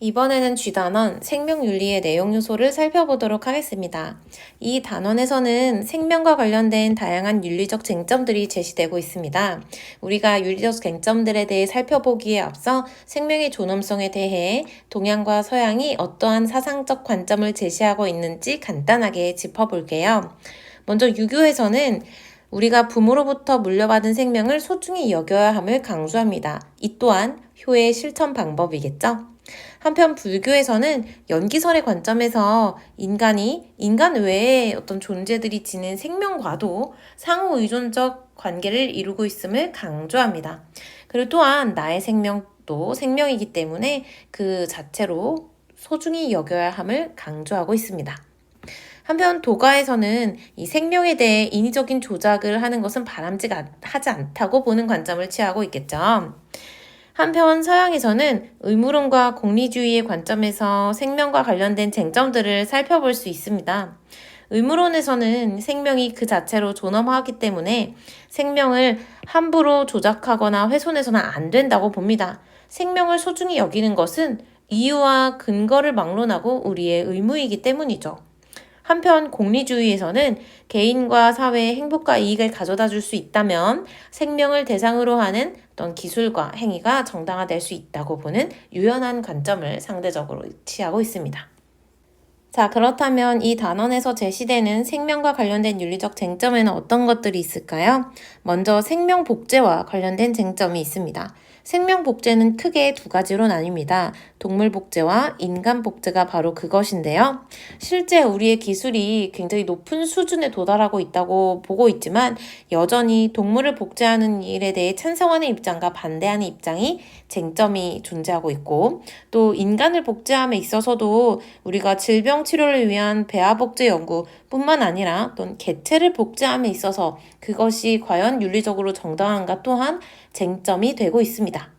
이번에는 G단원 생명윤리의 내용 요소를 살펴보도록 하겠습니다. 이 단원에서는 생명과 관련된 다양한 윤리적 쟁점들이 제시되고 있습니다. 우리가 윤리적 쟁점들에 대해 살펴보기에 앞서 생명의 존엄성에 대해 동양과 서양이 어떠한 사상적 관점을 제시하고 있는지 간단하게 짚어볼게요. 먼저 유교에서는 우리가 부모로부터 물려받은 생명을 소중히 여겨야 함을 강조합니다. 이 또한 효의 실천 방법이겠죠. 한편 불교에서는 연기설의 관점에서 인간이 인간 외의 어떤 존재들이 지닌 생명과도 상호 의존적 관계를 이루고 있음을 강조합니다. 그리고 또한 나의 생명도 생명이기 때문에 그 자체로 소중히 여겨야 함을 강조하고 있습니다. 한편 도가에서는 이 생명에 대해 인위적인 조작을 하는 것은 바람직하지 않다고 보는 관점을 취하고 있겠죠. 한편 서양에서는 의무론과 공리주의의 관점에서 생명과 관련된 쟁점들을 살펴볼 수 있습니다. 의무론에서는 생명이 그 자체로 존엄하기 때문에 생명을 함부로 조작하거나 훼손해서는 안 된다고 봅니다. 생명을 소중히 여기는 것은 이유와 근거를 막론하고 우리의 의무이기 때문이죠. 한편 공리주의에서는 개인과 사회의 행복과 이익을 가져다 줄 수 있다면 생명을 대상으로 하는 어떤 기술과 행위가 정당화될 수 있다고 보는 유연한 관점을 상대적으로 취하고 있습니다. 자, 그렇다면 이 단원에서 제시되는 생명과 관련된 윤리적 쟁점에는 어떤 것들이 있을까요? 먼저 생명복제와 관련된 쟁점이 있습니다. 생명복제는 크게 두 가지로 나뉩니다. 동물복제와 인간복제가 바로 그것인데요. 실제 우리의 기술이 굉장히 높은 수준에 도달하고 있다고 보고 있지만 여전히 동물을 복제하는 일에 대해 찬성하는 입장과 반대하는 입장이 쟁점이 존재하고 있고, 또 인간을 복제함에 있어서도 우리가 질병 치료를 위한 배아 복제 연구뿐만 아니라 어떤 개체를 복제함에 있어서 그것이 과연 윤리적으로 정당한가 또한 쟁점이 되고 있습니다.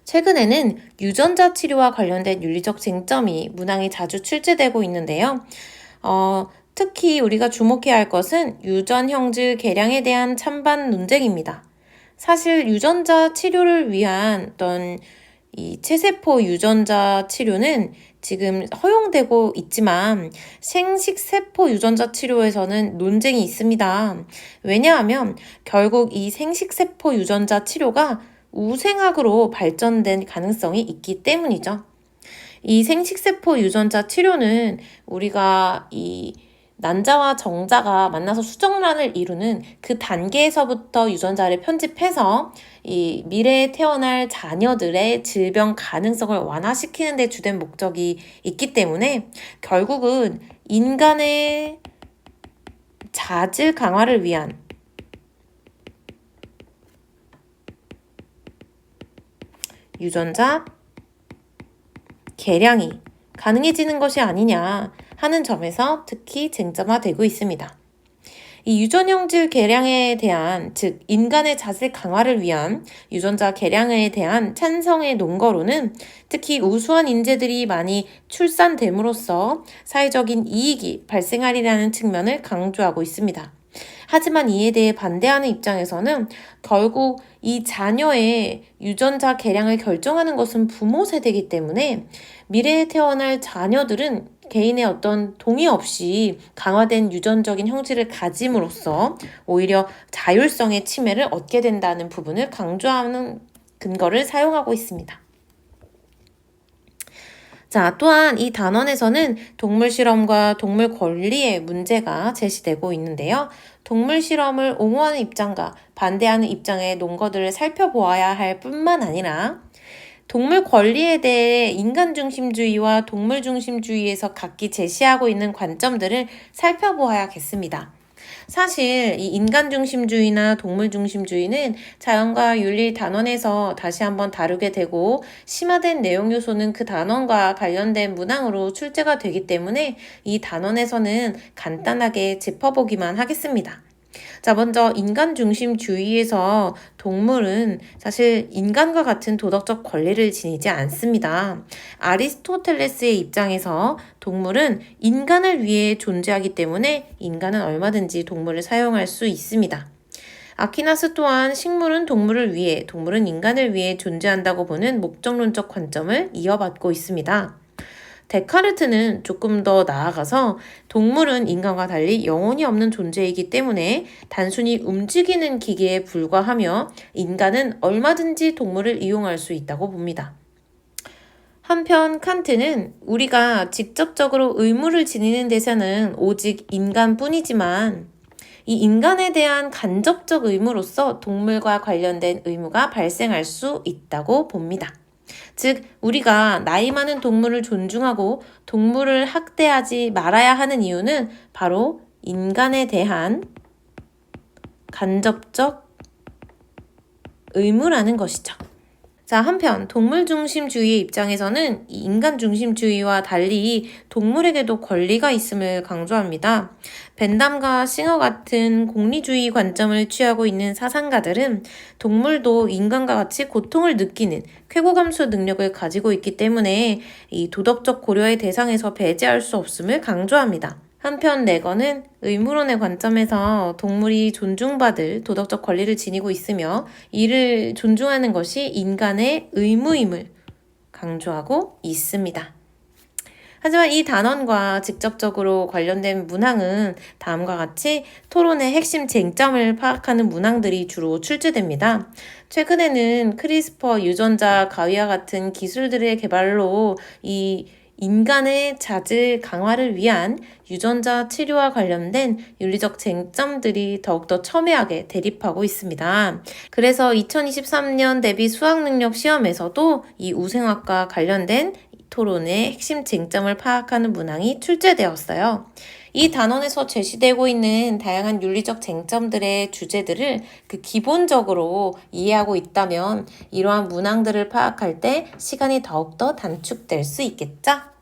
최근에는 유전자 치료와 관련된 윤리적 쟁점이 문항에 자주 출제되고 있는데요. 특히 우리가 주목해야 할 것은 유전형질 개량에 대한 찬반 논쟁입니다. 사실 유전자 치료를 위한 어떤 이 체세포 유전자 치료는 지금 허용되고 있지만 생식세포 유전자 치료에서는 논쟁이 있습니다. 왜냐하면 결국 이 생식세포 유전자 치료가 우생학으로 발전된 가능성이 있기 때문이죠. 이 생식세포 유전자 치료는 우리가 이 난자와 정자가 만나서 수정란을 이루는 그 단계에서부터 유전자를 편집해서 이 미래에 태어날 자녀들의 질병 가능성을 완화시키는 데 주된 목적이 있기 때문에 결국은 인간의 자질 강화를 위한 유전자 개량이 가능해지는 것이 아니냐 하는 점에서 특히 쟁점화되고 있습니다. 이 유전형질 개량에 대한, 즉 인간의 자질 강화를 위한 유전자 개량에 대한 찬성의 논거로는 특히 우수한 인재들이 많이 출산됨으로써 사회적인 이익이 발생하리라는 측면을 강조하고 있습니다. 하지만 이에 대해 반대하는 입장에서는 결국 이 자녀의 유전자 개량을 결정하는 것은 부모 세대이기 때문에 미래에 태어날 자녀들은 개인의 어떤 동의 없이 강화된 유전적인 형질을 가짐으로써 오히려 자율성의 침해를 얻게 된다는 부분을 강조하는 근거를 사용하고 있습니다. 자, 또한 이 단원에서는 동물 실험과 동물 권리의 문제가 제시되고 있는데요. 동물 실험을 옹호하는 입장과 반대하는 입장의 논거들을 살펴보아야 할 뿐만 아니라 동물 권리에 대해 인간 중심주의와 동물 중심주의에서 각기 제시하고 있는 관점들을 살펴보아야겠습니다. 사실 이 인간 중심주의나 동물 중심주의는 자연과 윤리 단원에서 다시 한번 다루게 되고 심화된 내용 요소는 그 단원과 관련된 문항으로 출제가 되기 때문에 이 단원에서는 간단하게 짚어보기만 하겠습니다. 자, 먼저 인간 중심주의에서 동물은 사실 인간과 같은 도덕적 권리를 지니지 않습니다. 아리스토텔레스의 입장에서 동물은 인간을 위해 존재하기 때문에 인간은 얼마든지 동물을 사용할 수 있습니다. 아퀴나스 또한 식물은 동물을 위해, 동물은 인간을 위해 존재한다고 보는 목적론적 관점을 이어받고 있습니다. 데카르트는 조금 더 나아가서 동물은 인간과 달리 영혼이 없는 존재이기 때문에 단순히 움직이는 기계에 불과하며 인간은 얼마든지 동물을 이용할 수 있다고 봅니다. 한편 칸트는 우리가 직접적으로 의무를 지니는 대상은 오직 인간뿐이지만 이 인간에 대한 간접적 의무로서 동물과 관련된 의무가 발생할 수 있다고 봅니다. 즉, 우리가 나이 많은 동물을 존중하고 동물을 학대하지 말아야 하는 이유는 바로 인간에 대한 간접적 의무라는 것이죠. 자, 한편 동물 중심주의의 입장에서는 이 인간 중심주의와 달리 동물에게도 권리가 있음을 강조합니다. 벤담과 싱어 같은 공리주의 관점을 취하고 있는 사상가들은 동물도 인간과 같이 고통을 느끼는 쾌고감수 능력을 가지고 있기 때문에 이 도덕적 고려의 대상에서 배제할 수 없음을 강조합니다. 한편 레건은 의무론의 관점에서 동물이 존중받을 도덕적 권리를 지니고 있으며 이를 존중하는 것이 인간의 의무임을 강조하고 있습니다. 하지만 이 단원과 직접적으로 관련된 문항은 다음과 같이 토론의 핵심 쟁점을 파악하는 문항들이 주로 출제됩니다. 최근에는 크리스퍼, 유전자, 가위와 같은 기술들의 개발로 이 인간의 자질 강화를 위한 유전자 치료와 관련된 윤리적 쟁점들이 더욱더 첨예하게 대립하고 있습니다. 그래서 2023년 대비 수학능력 시험에서도 이 우생학과 관련된 토론의 핵심 쟁점을 파악하는 문항이 출제되었어요. 이 단원에서 제시되고 있는 다양한 윤리적 쟁점들의 주제들을 기본적으로 이해하고 있다면 이러한 문항들을 파악할 때 시간이 더욱더 단축될 수 있겠죠?